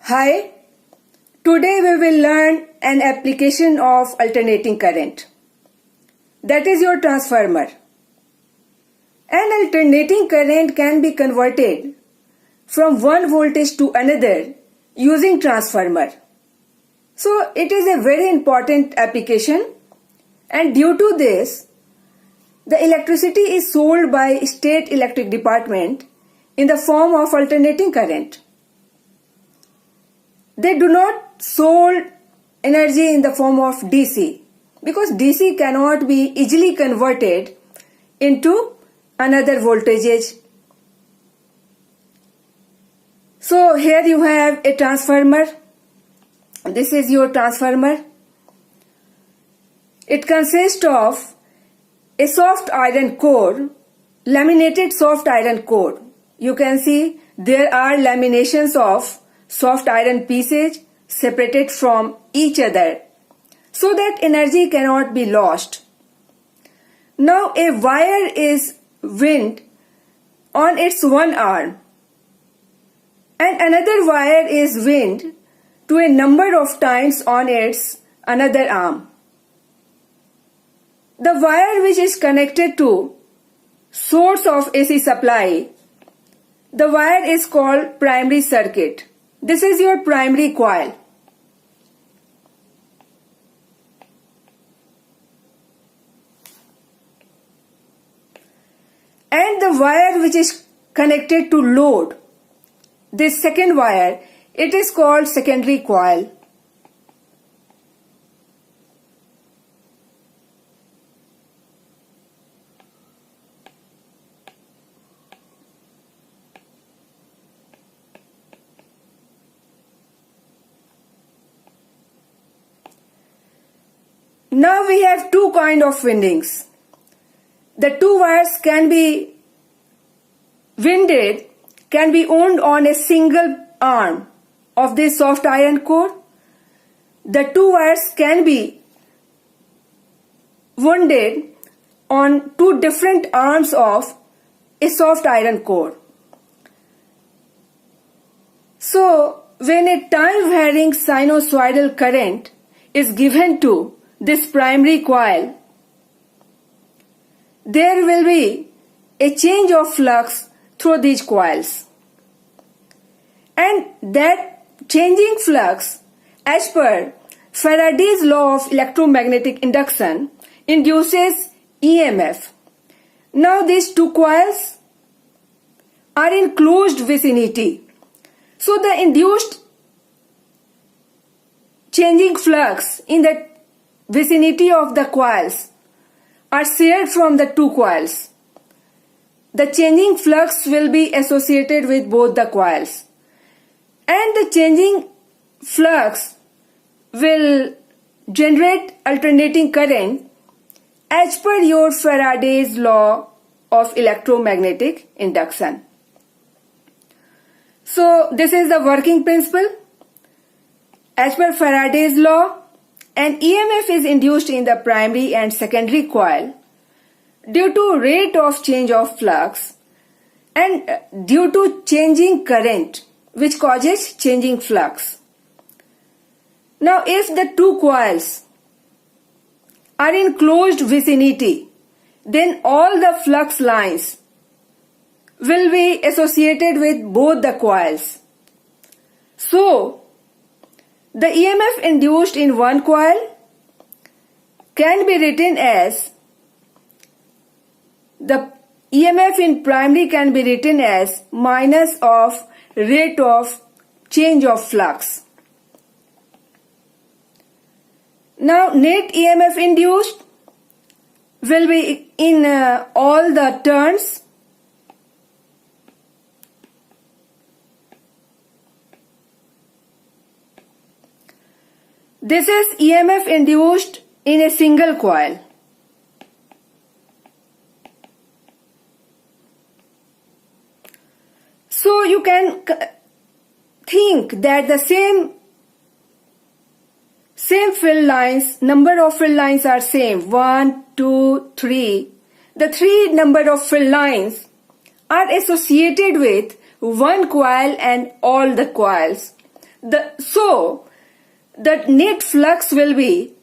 Hi, today we will learn an application of alternating current. That is your transformer. An alternating current can be converted from one voltage to another using transformer. So it is a very important application, and due to this, the electricity is sold by State Electric Department in the form of alternating current. They do not sold energy in the form of DC because DC cannot be easily converted into another voltages. So here you have a transformer. This is your transformer. It consists of a soft iron core, laminated soft iron core. You can see there are laminations of soft iron pieces separated from each other so that energy cannot be lost. Now a wire is wound on its one arm and another wire is wound to a number of times on its another arm. The wire which is connected to source of AC supply, the wire is called primary circuit. This is your primary coil. And the wire which is connected to load, this second wire, it is called secondary coil. Now we have two kind of windings. The two wires can be wound on a single arm of this soft iron core. The two wires can be wounded on two different arms of a soft iron core. So when a time varying sinusoidal current is given to this primary coil, there will be a change of flux through these coils. And that changing flux, as per Faraday's law of electromagnetic induction, induces EMF. Now these two coils are in closed vicinity. So the induced changing flux in the vicinity of the coils are shared from the two coils. The changing flux will be associated with both the coils, and the changing flux will generate alternating current as per your Faraday's law of electromagnetic induction. So this is the working principle. As per Faraday's law, an EMF is induced in the primary and secondary coil due to rate of change of flux and due to changing current which causes changing flux. Now if the two coils are in closed vicinity, then all the flux lines will be associated with both the coils. So the EMF induced in one coil can be written as, the EMF in primary can be written as minus of rate of change of flux. Now net EMF induced will be in all the turns. This is EMF induced in a single coil. So you can think that the same fill lines, number of fill lines are same, 1, 2, 3. The three number of fill lines are associated with one coil and all the coils. The net flux will be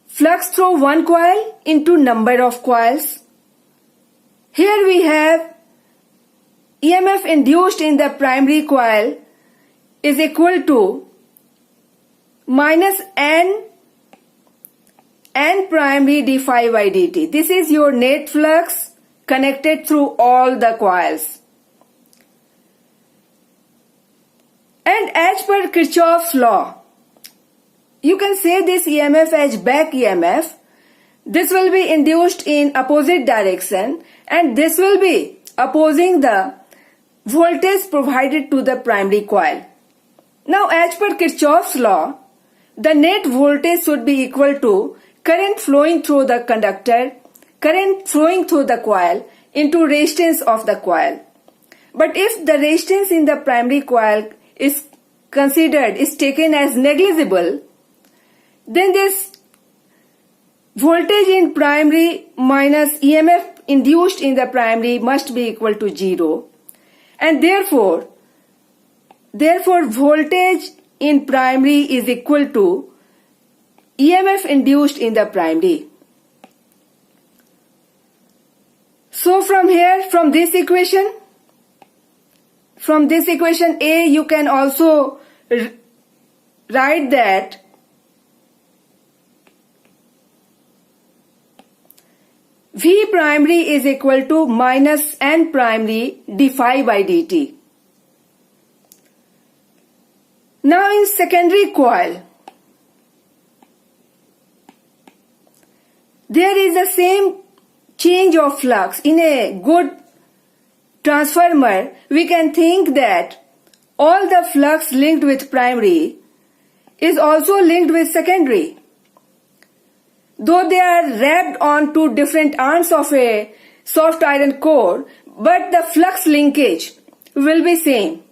flux through one coil into number of coils. Here we have EMF induced in the primary coil is equal to minus N primary d phi by dt. This is your net flux connected through all the coils. And as per Kirchhoff's law, you can say this EMF as back EMF. This will be induced in opposite direction and this will be opposing the voltage provided to the primary coil. Now as per Kirchhoff's law, the net voltage should be equal to current flowing through the conductor, current flowing through the coil into resistance of the coil. But if the resistance in the primary coil is taken as negligible, then this voltage in primary minus EMF induced in the primary must be equal to 0. And therefore voltage in primary is equal to EMF induced in the primary. So from this equation A, you can also write that V primary is equal to minus N primary d phi by dt. Now in secondary coil, there is the same change of flux. In a good transformer, we can think that all the flux linked with primary is also linked with secondary. Though they are wrapped on two different arms of a soft iron core, but the flux linkage will be same.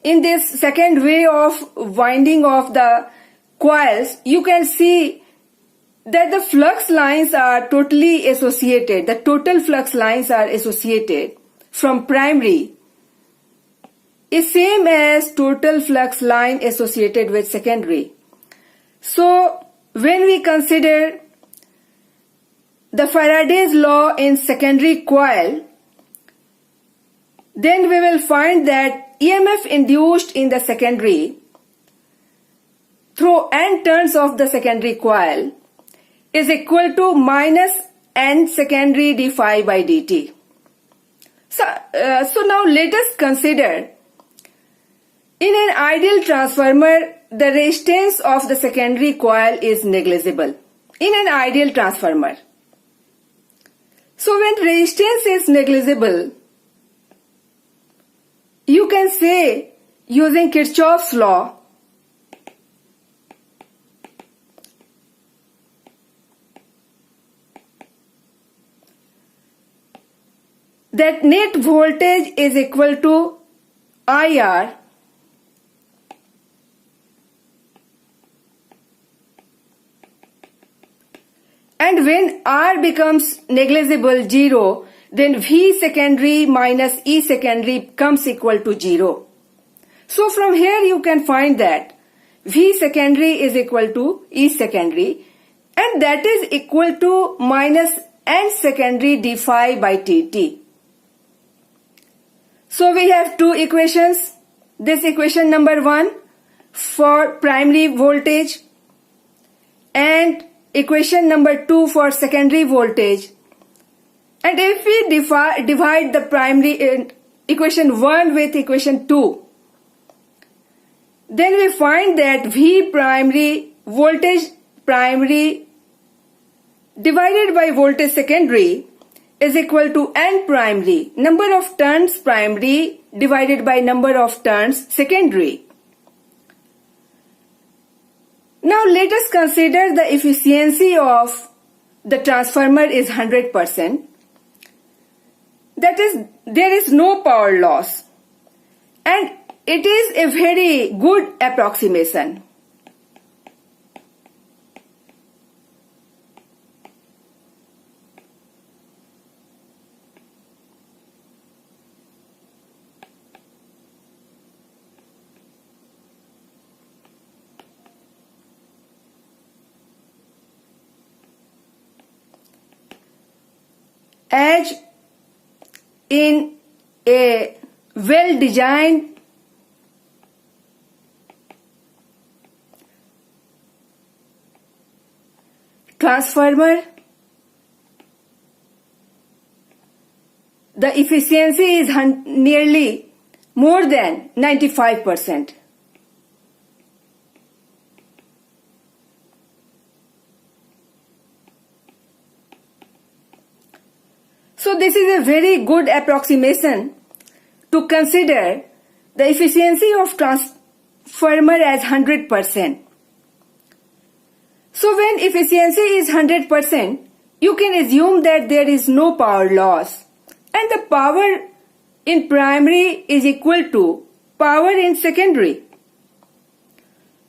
In this second way of winding of the coils, you can see that the flux lines are totally associated. The total flux lines are associated from primary is same as total flux line associated with secondary. So when we consider the Faraday's law in secondary coil, then we will find that EMF induced in the secondary through N turns of the secondary coil is equal to minus N secondary d phi by dt. So now let us consider, in an ideal transformer, the resistance of the secondary coil is negligible. In an ideal transformer. So when resistance is negligible, you can say using Kirchhoff's law that net voltage is equal to IR and when R becomes negligible 0, then V secondary minus E secondary comes equal to 0. So from here you can find that V secondary is equal to E secondary and that is equal to minus N secondary d phi by dt. So we have two equations. This equation number 1 for primary voltage and equation number 2 for secondary voltage. And if we divide the primary equation 1 with equation 2, then we find that V primary voltage primary divided by voltage secondary is equal to N primary, number of turns primary divided by number of turns secondary. Now let us consider the efficiency of the transformer is 100%. That is, there is no power loss and it is a very good approximation. as in a well-designed transformer, the efficiency is nearly more than 95%. So this is a very good approximation to consider the efficiency of transformer as 100%. So when efficiency is 100%, you can assume that there is no power loss, and the power in primary is equal to power in secondary.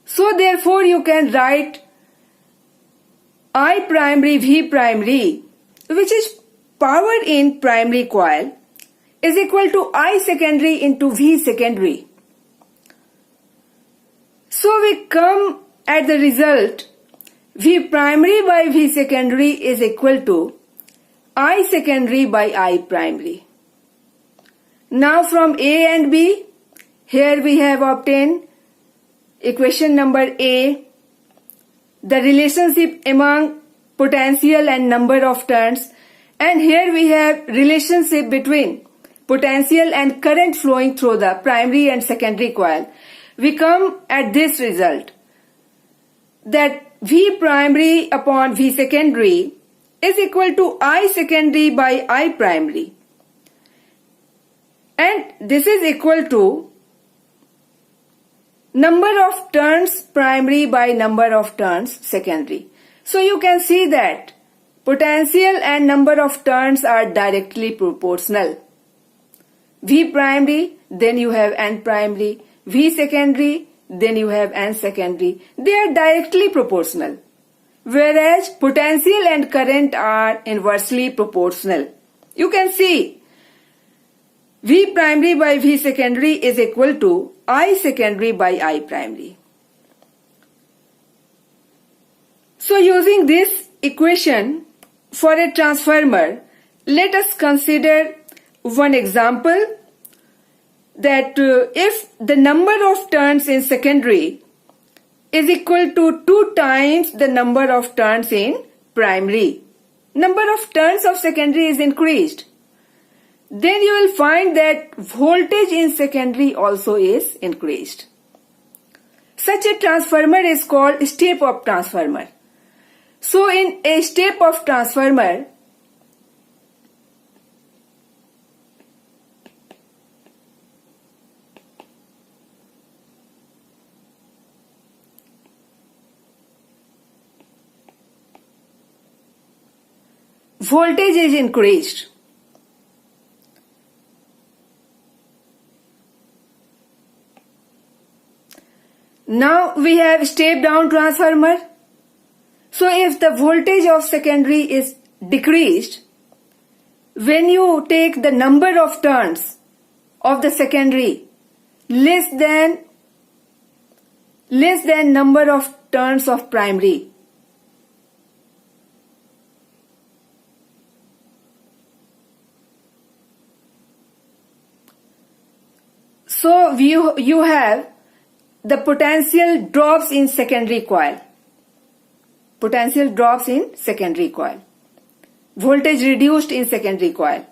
So therefore you can write I primary V primary, which is power in primary coil, is equal to I secondary into V secondary. So we come at the result V primary by V secondary is equal to I secondary by I primary. Now from A and B, here we have obtained equation number A, the relationship among potential and number of turns, and here we have relationship between potential and current flowing through the primary and secondary coil. We come at this result that V primary upon V secondary is equal to I secondary by I primary, and this is equal to number of turns primary by number of turns secondary. So you can see that potential and number of turns are directly proportional. V primary, then you have N primary, V secondary, then you have N secondary. They are directly proportional, whereas potential and current are inversely proportional. You can see V primary by V secondary is equal to I secondary by I primary. So using this equation for a transformer, let us consider one example that if the number of turns in secondary is equal to 2 times the number of turns in primary, number of turns of secondary is increased, then you will find that voltage in secondary also is increased. Such a transformer is called step-up transformer. So in a step-up transformer, voltage is increased. Now we have step-down transformer. So if the voltage of secondary is decreased, when you take the number of turns of the secondary less than number of turns of primary, so you have the potential drops in secondary coil. Potential drops in secondary coil. Voltage reduced in secondary coil.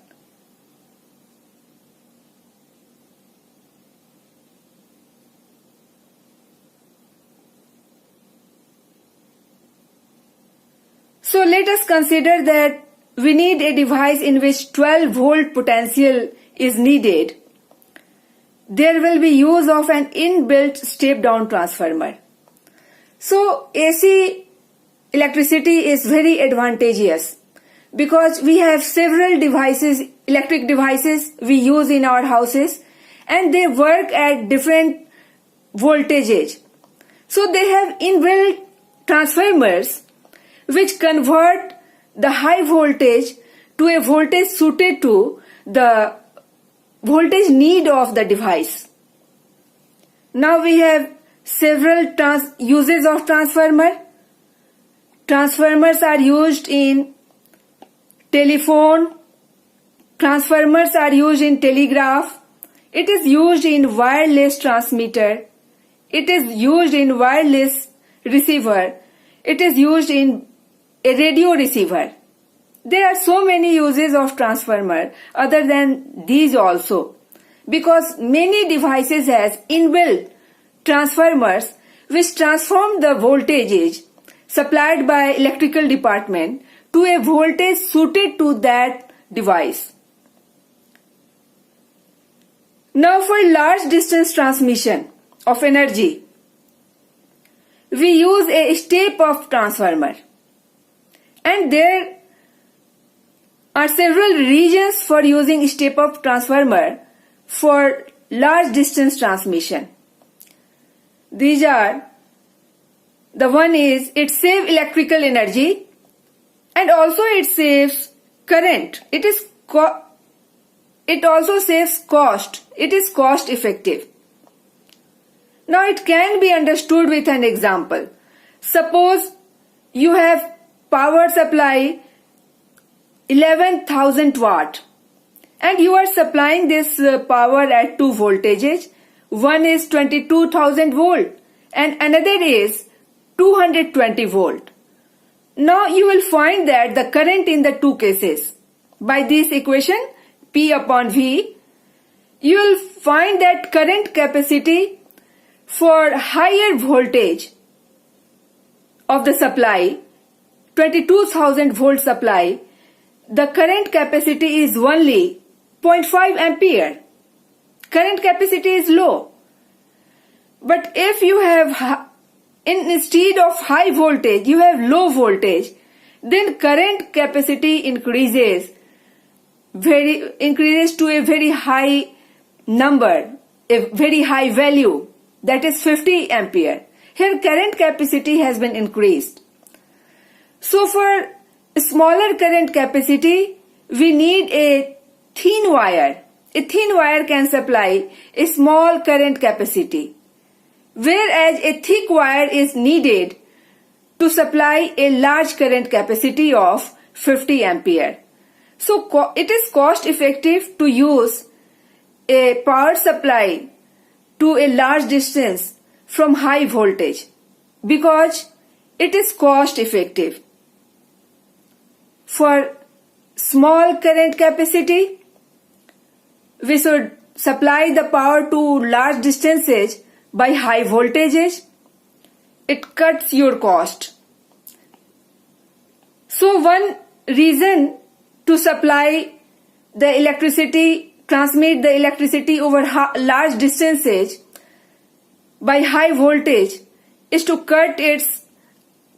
So let us consider that we need a device in which 12 volt potential is needed. There will be use of an inbuilt step-down transformer. So AC electricity is very advantageous because we have several devices, electric devices we use in our houses, and they work at different voltages. So they have inbuilt transformers which convert the high voltage to a voltage suited to the voltage need of the device. Now we have several uses of transformer. Transformers are used in telephone, transformers are used in telegraph, it is used in wireless transmitter, it is used in wireless receiver, it is used in a radio receiver. There are so many uses of transformer other than these also, because many devices has inbuilt transformers which transform the voltages supplied by electrical department to a voltage suited to that device. Now for large distance transmission of energy, we use a step-up transformer, and there are several reasons for using step-up transformer for large distance transmission. These are, the one is it saves electrical energy and also it saves current. It also saves cost. It is cost effective. Now it can be understood with an example. Suppose you have power supply 11,000 watt and you are supplying this power at two voltages. One is 22,000 volt and another is 220 volt. Now you will find that the current in the two cases, by this equation P upon V, you will find that current capacity for higher voltage of the supply, 22,000 volt supply, the current capacity is only 0.5 ampere. Current capacity is low. But if you have, instead of high voltage, you have low voltage, then current capacity increases to a very high number, a very high value, that is 50 ampere. Here current capacity has been increased. So for smaller current capacity, we need a thin wire. A thin wire can supply a small current capacity, whereas a thick wire is needed to supply a large current capacity of 50 ampere. So it is cost effective to use a power supply to a large distance from high voltage because it is cost effective. For small current capacity, we should supply the power to large distances by high voltages. It cuts your cost. So one reason to supply the electricity, transmit the electricity over large distances by high voltage is to cut its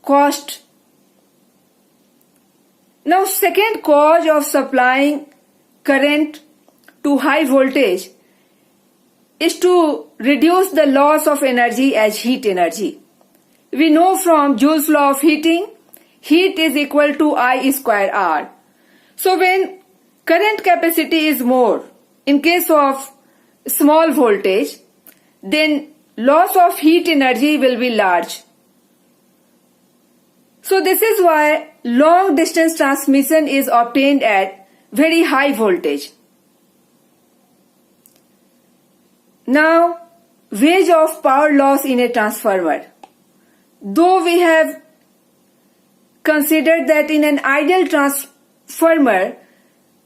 cost. Now second cause of supplying current to high voltage is to reduce the loss of energy as heat energy. We know from Joule's law of heating, heat is equal to I square R. So when current capacity is more in case of small voltage, then loss of heat energy will be large. So this is why long distance transmission is obtained at very high voltage. Now, wage of power loss in a transformer. Though we have considered that in an ideal transformer,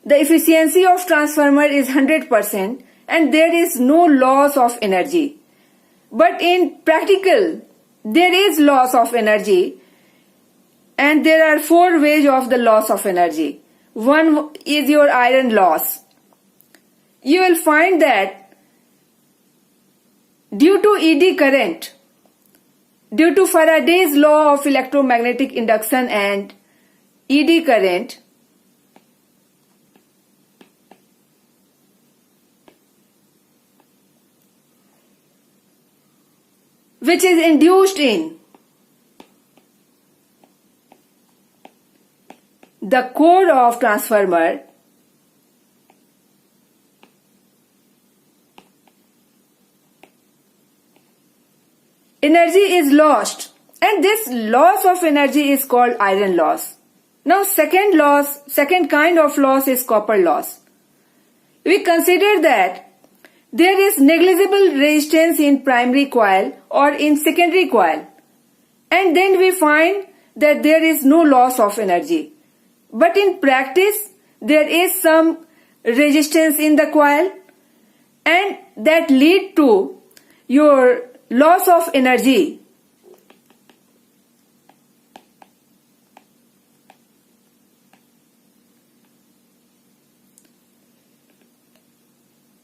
the efficiency of transformer is 100% and there is no loss of energy. But in practical, there is loss of energy and there are four ways of the loss of energy. One is your iron loss. You will find that due to ED current, due to Faraday's law of electromagnetic induction and ED current, which is induced in the core of transformer, energy is lost and this loss of energy is called iron loss. Now second kind of loss is copper loss. we consider that there is negligible resistance in primary coil or in secondary coil, and then we find that there is no loss of energy. But in practice, there is some resistance in the coil, and that lead to your loss of energy.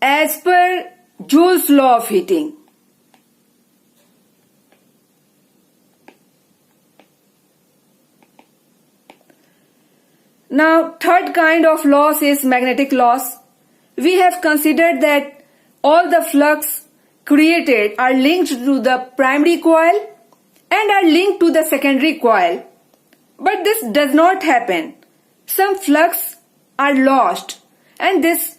As per Joule's law of heating. Now, third kind of loss is magnetic loss. We have considered that all the flux created are linked to the primary coil and are linked to the secondary coil. But this does not happen. Some flux are lost, and this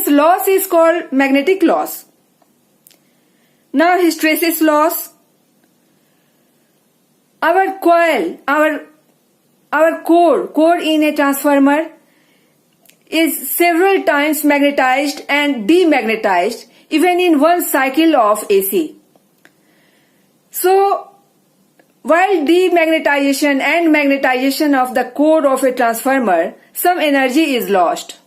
loss is called magnetic loss. Now hysteresis loss. Our coil, our core in a transformer is several times magnetized and demagnetized even in one cycle of AC. So, while demagnetization and magnetization of the core of a transformer, some energy is lost.